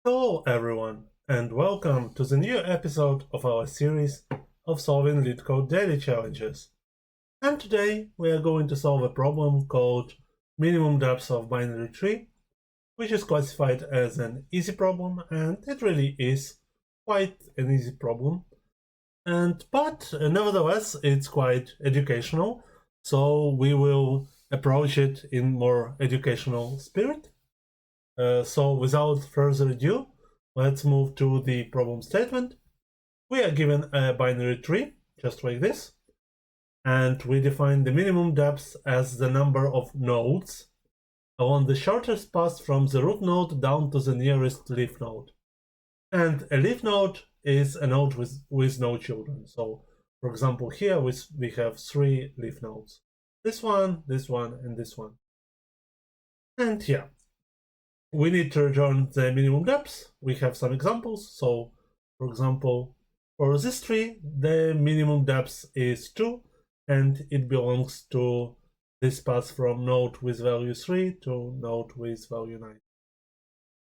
Hello everyone, and welcome to the new episode of our series of solving LeetCode Daily challenges. And today we are going to solve a problem called minimum depth of binary tree, which is classified as an easy problem, and it really is quite an easy problem. But nevertheless, it's quite educational, so we will approach it in more educational spirit. So without further ado, let's move to the problem statement. We are given a binary tree, just like this, and we define the minimum depth as the number of nodes along the shortest path from the root node down to the nearest leaf node. And a leaf node is a node with no children. So, for example, here we have 3 leaf nodes. This one, and this one. And yeah, we need to return the minimum depth. We have some examples. So, for example, for this tree, the minimum depth is 2, and it belongs to this path from node with value 3 to node with value 9.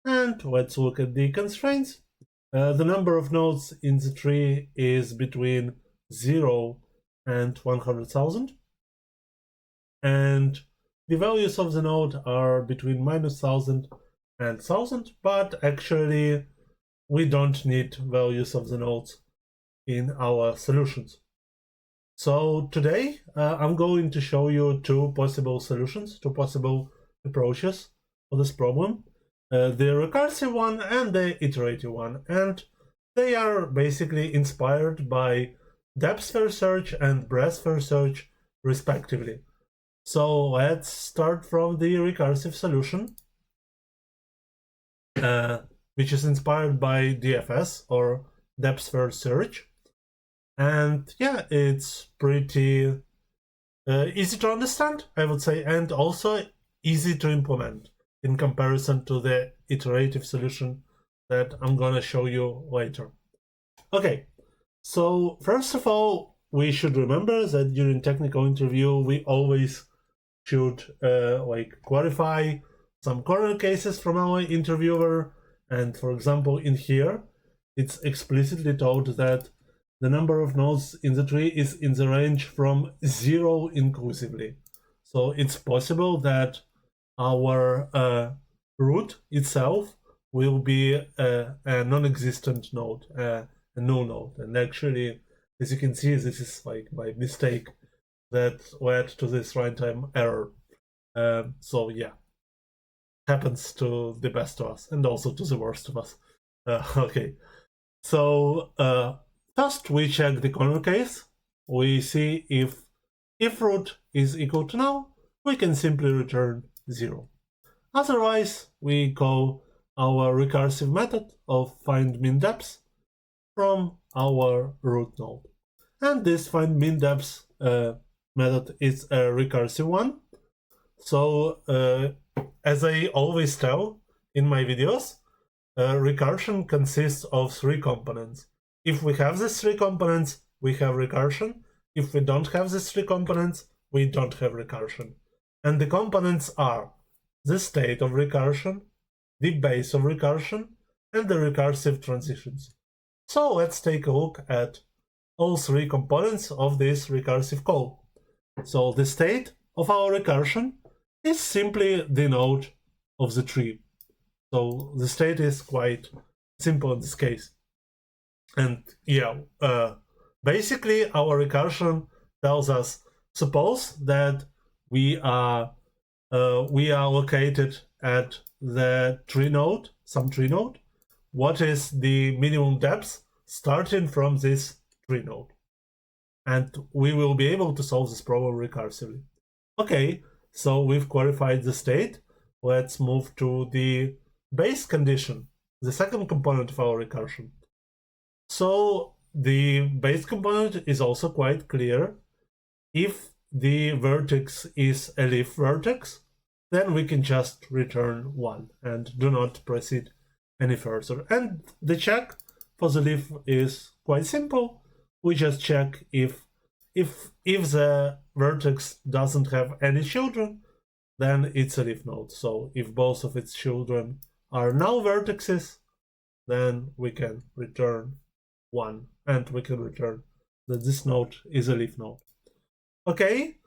And let's look at the constraints. The number of nodes in the tree is between 0 and 100,000. And the values of the node are between -1000 and 1000, but actually we don't need values of the nodes in our solutions. So today I'm going to show you two possible solutions, two possible approaches for this problem, the recursive one and the iterative one, and they are basically inspired by depth first search and breadth first search respectively. So let's start from the recursive solution, which is inspired by DFS or depth first search. And yeah, it's pretty easy to understand, I would say, and also easy to implement in comparison to the iterative solution that I'm gonna show you later. Okay, so first of all, we should remember that during technical interview, we always should clarify some corner cases from our interviewer. And for example, in here, it's explicitly told that the number of nodes in the tree is in the range from 0 inclusively. So it's possible that our root itself will be a non-existent node, a null node. And actually, as you can see, this is like my mistake that led to this runtime error. So yeah, happens to the best of us and also to the worst of us. Okay, so first we check the corner case. We see if root is equal to null, we can simply return 0. Otherwise, we call our recursive method of find min depth from our root node. And this find min depth method is a recursive one. So as I always tell in my videos, recursion consists of 3 components. If we have these 3 components, we have recursion. If we don't have these 3 components, we don't have recursion. And the components are the state of recursion, the base of recursion, and the recursive transitions. So let's take a look at all 3 components of this recursive call. So the state of our recursion is simply the node of the tree. So the state is quite simple in this case. And yeah, basically our recursion tells us, suppose that we are located at the tree node, some tree node. What is the minimum depth starting from this tree node? And we will be able to solve this problem recursively. Okay, so we've qualified the state. Let's move to the base condition, the second component of our recursion. So the base component is also quite clear. If the vertex is a leaf vertex, then we can just return 1 and do not proceed any further. And the check for the leaf is quite simple. We just check if the vertex doesn't have any children, then it's a leaf node. So if both of its children are null vertices, then we can return 1, and we can return that this node is a leaf node. Okay,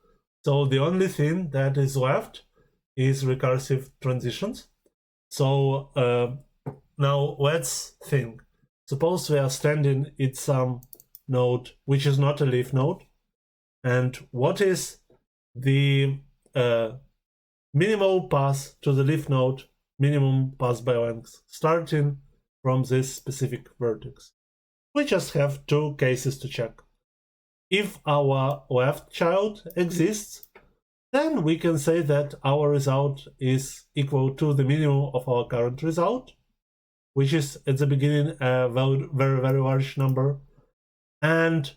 so the only thing that is left is recursive transitions. So now let's think. Suppose we are standing in some node which is not a leaf node, and what is the minimal path to the leaf node, minimum path by length, starting from this specific vertex? We just have two cases to check. If our left child exists, then we can say that our result is equal to the minimum of our current result, which is at the beginning a very, very large number, and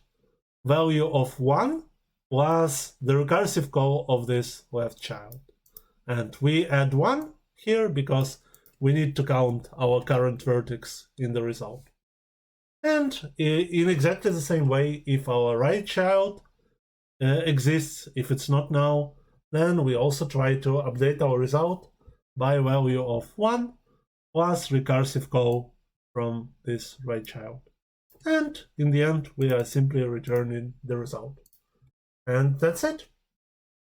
value of 1 was the recursive call of this left child. And we add 1 here because we need to count our current vertex in the result. And in exactly the same way, if our right child exists, if it's not now, then we also try to update our result by value of 1 plus recursive call from this right child. And in the end, we are simply returning the result. And that's it.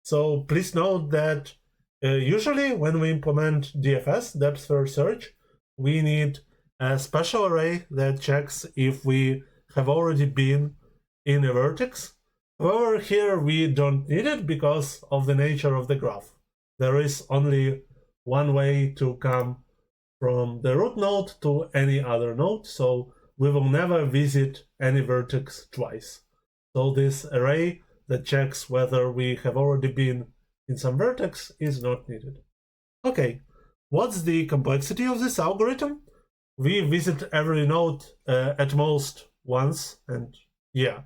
So please note that usually when we implement DFS, depth first search, we need a special array that checks if we have already been in a vertex. However, here we don't need it because of the nature of the graph. There is only one way to come from the root node to any other node, so we will never visit any vertex twice. So this array that checks whether we have already been in some vertex is not needed. Okay, what's the complexity of this algorithm? We visit every node at most once, and yeah.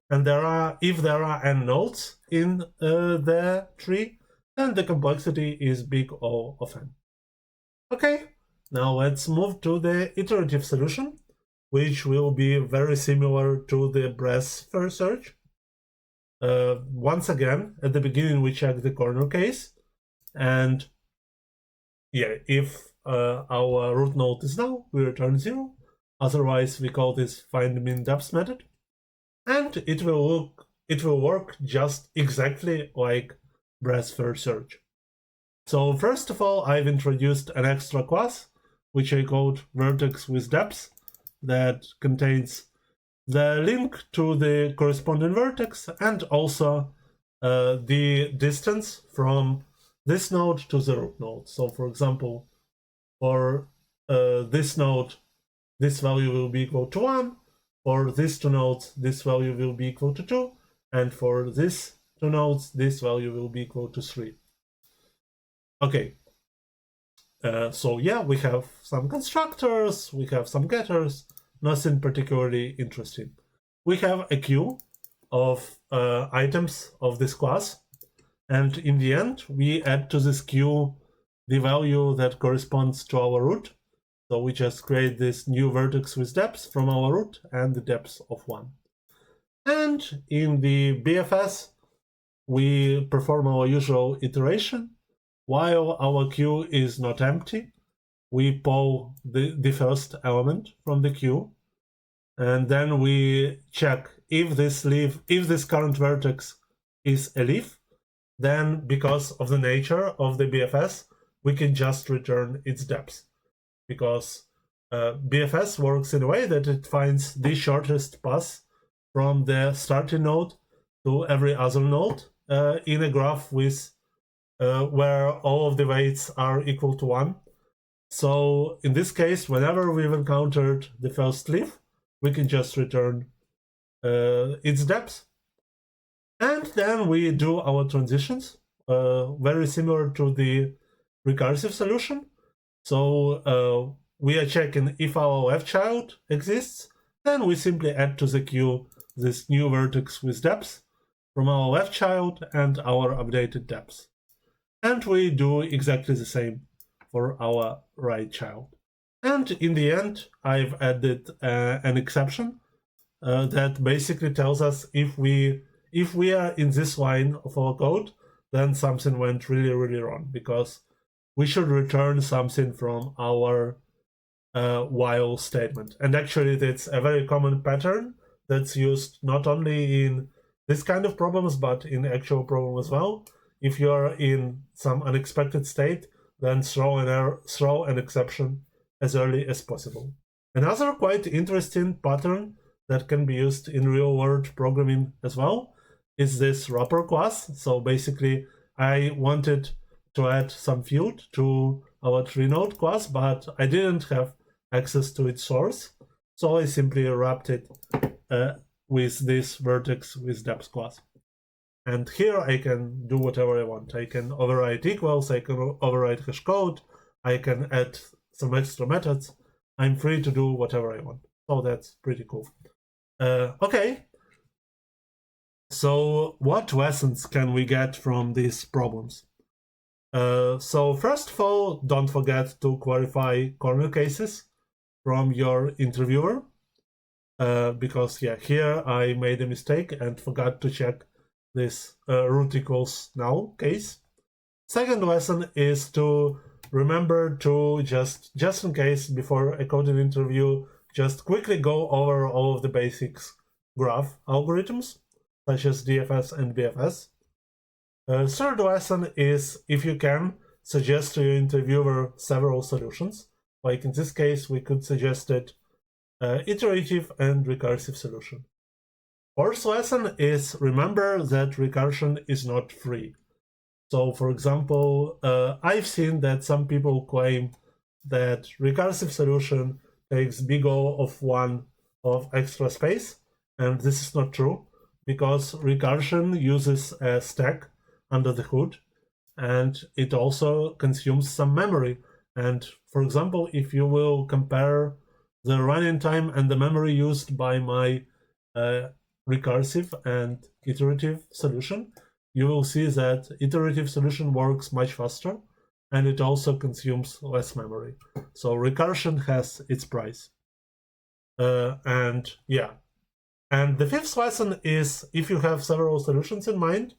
And if there are n nodes in the tree, then the complexity is big O of n. Okay, now let's move to the iterative solution, which will be very similar to the breadth first search. Once again, at the beginning we check the corner case, and yeah, if our root node is null, we return 0. Otherwise, we call this find min depth method, and it will work just exactly like breadth first search. So first of all, I've introduced an extra class which I called vertex with depth that contains the link to the corresponding vertex and also the distance from this node to the root node. So for example, for this node, this value will be equal to 1. For these two nodes, this value will be equal to 2. And for these two nodes, this value will be equal to 3. Okay. So yeah, we have some constructors, we have some getters, nothing particularly interesting. We have a queue of items of this class, and in the end, we add to this queue the value that corresponds to our root. So we just create this new vertex with depth from our root and the depth of 1. And in the BFS, we perform our usual iteration. While our queue is not empty, we pull the first element from the queue, and then we check if this current vertex is a leaf, then because of the nature of the BFS, we can just return its depth. Because BFS works in a way that it finds the shortest path from the starting node to every other node in a graph with where all of the weights are equal to 1. So in this case, whenever we've encountered the first leaf, we can just return its depth. And then we do our transitions, very similar to the recursive solution. So we are checking if our left child exists, then we simply add to the queue this new vertex with depth from our left child and our updated depth. And we do exactly the same for our right child. And in the end, I've added an exception that basically tells us if we are in this line of our code, then something went really, really wrong, because we should return something from our while statement. And actually, it's a very common pattern that's used not only in this kind of problems, but in actual problem as well. If you're in some unexpected state, then throw an exception as early as possible. Another quite interesting pattern that can be used in real-world programming as well is this wrapper class. So basically, I wanted to add some field to our tree-node class, but I didn't have access to its source. So I simply wrapped it with this vertex with depth class. And here I can do whatever I want. I can override equals, I can override hash code, I can add some extra methods. I'm free to do whatever I want. So that's pretty cool. Okay. So what lessons can we get from these problems? So first of all, don't forget to clarify corner cases from your interviewer. Because yeah, here I made a mistake and forgot to check this root equals null case. Second lesson is to remember to just in case before a coding interview, just quickly go over all of the basics graph algorithms, such as DFS and BFS. Third lesson is, if you can, suggest to your interviewer several solutions. Like in this case, we could suggest it iterative and recursive solution. Fourth lesson is, remember that recursion is not free. So for example, I've seen that some people claim that recursive solution takes big O of 1 of extra space, and this is not true, because recursion uses a stack under the hood, and it also consumes some memory. And for example, if you will compare the running time and the memory used by my recursive and iterative solution, you will see that iterative solution works much faster, and it also consumes less memory. So recursion has its price. And yeah. And the fifth lesson is, if you have several solutions in mind,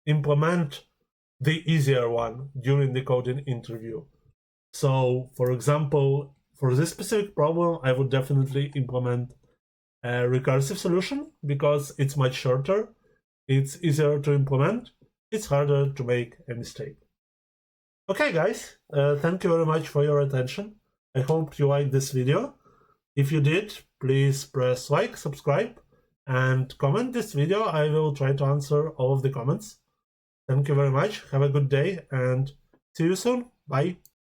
implement the easier one during the coding interview. So for example, for this specific problem, I would definitely implement a recursive solution because it's much shorter, it's easier to implement, it's harder to make a mistake. Okay guys, thank you very much for your attention. I hope you liked this video. If you did, please press like, subscribe, and comment this video. I will try to answer all of the comments. Thank you very much, have a good day, and see you soon. Bye.